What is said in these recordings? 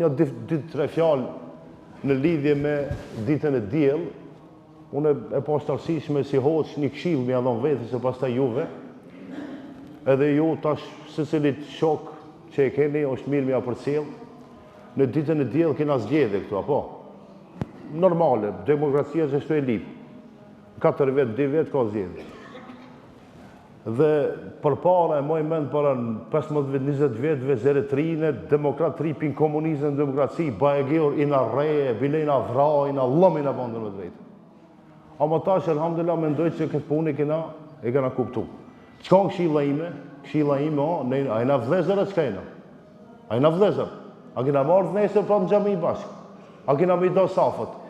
një dy tre fjalë në lidhje me ditën e diell. Unë e postarësishme si hoç një këshill më ia dhon vetes e pastaj juve. Edhe ju tash secilit shok që e keni është mirë m'ia përcjell. Në ditën e diell kena zgjedhje këtu apo? Normale, demokracia që shtu e lip. 4 vjet, 2 vjet ka zgjedhje. Dhe përpara e moj mend para 15-20 vjetëve Zeretrine, demokrat tripin komunizëm, demokraci, Bajegeur i na reje, bile i na vra, i na lëm i na bandën me vetë. Ama tash, alhamdulillah, mendoj që këtë punë e kena kuptu. Qka në këshilla ime, a i na vlezër e qka i na? A i na vlezër? A kina marrë nesër pra në gjami i bashkë? A kina me i do safët?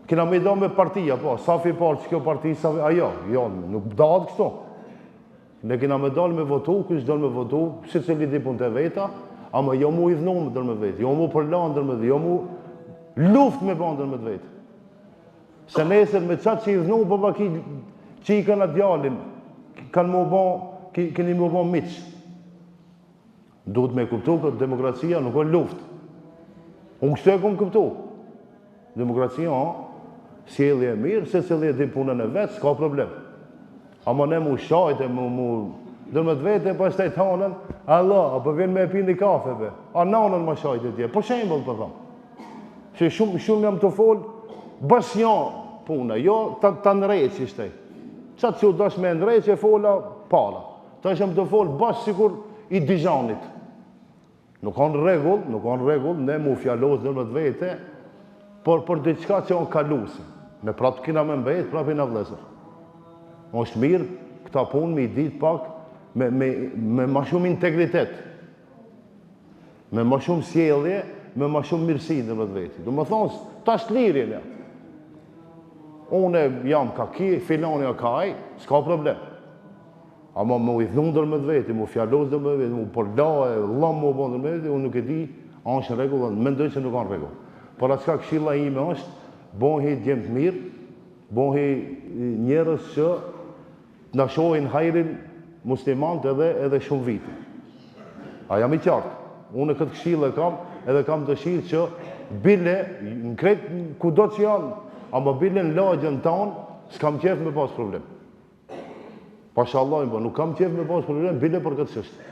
Kina me i do me partia, po, safi parë që kjo parti, safi, jo, nuk dahet kështu. Ne kina me dalë me votu, kështë dalë me votu, si që lidi pun të veta, ama jo mu i dhnu me dërë me vetë, jo mu përlanë dërë me vetë, jo mu luft me bandër me vetë. Se nesër me qatë që i dhnu, përba ki që i kanë djalin, keni mu bon miqë. Duhet me kuptu këtë demokracia nuk o luft. Unë kështu e kom kuptu. Demokracia, sjellje e mirë, se sjellje di punën e vetë, s'ka problem. Ama ne mu shajte, dërë me të vete, pas të i tanën, Allah, apo vjen me e pini kafeve, a nanën ma shajte tje, për shembol për thamë. Që shumë jam të folë, bas janë punë, jo të nrejtë që ishte. Qatë që u dash me nrejtë që fola para. Ta ishëm të folë bas sikur i Dijanit. Nuk kanë regull, ne mu fjallos dërë me të vete, por për diçka që on kaluse. Me prapë kina me mbejt, prapë i në vlezër. është mirë këta punë me i ditë pak me ma shumë integritet, me ma shumë sjellje, me ma shumë mirësi në vetë veti. Do më thonë, ta është lirjen ja. Une jam ka ki, filani a kaj, s'ka problem. Ama më i dhundër me të veti, më fjallos dhe me veti, më përdaje, lam më bëndër me veti, unë nuk e di, a është në regullë, mendoj që nuk kanë regullë. Por atë ka këshilla ime është, bohi djemë të mirë, bohi njerës që në shohin hajrin muslimant edhe shumë viti. A jam i qartë. Unë këtë këshillë e kam, edhe kam dëshirë që bile, në kretë ku do që janë, ama bile në lagjën tanë, s'kam qef me pas problem. Pasha Allah, nuk kam qef me pas problem, bile për këtë qështë.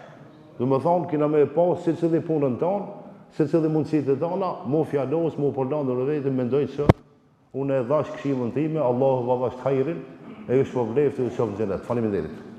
Dhe me thonë, kina me pas si cili punën tanë, si cili mundësit e tana, mu fjallos, mu përlanë dhe vetë, mendoj që unë e dhash këshillën time, Allah vë dhash të hajrin, e ju shpëvleftë dhe shpëvleftë. Faleminderit.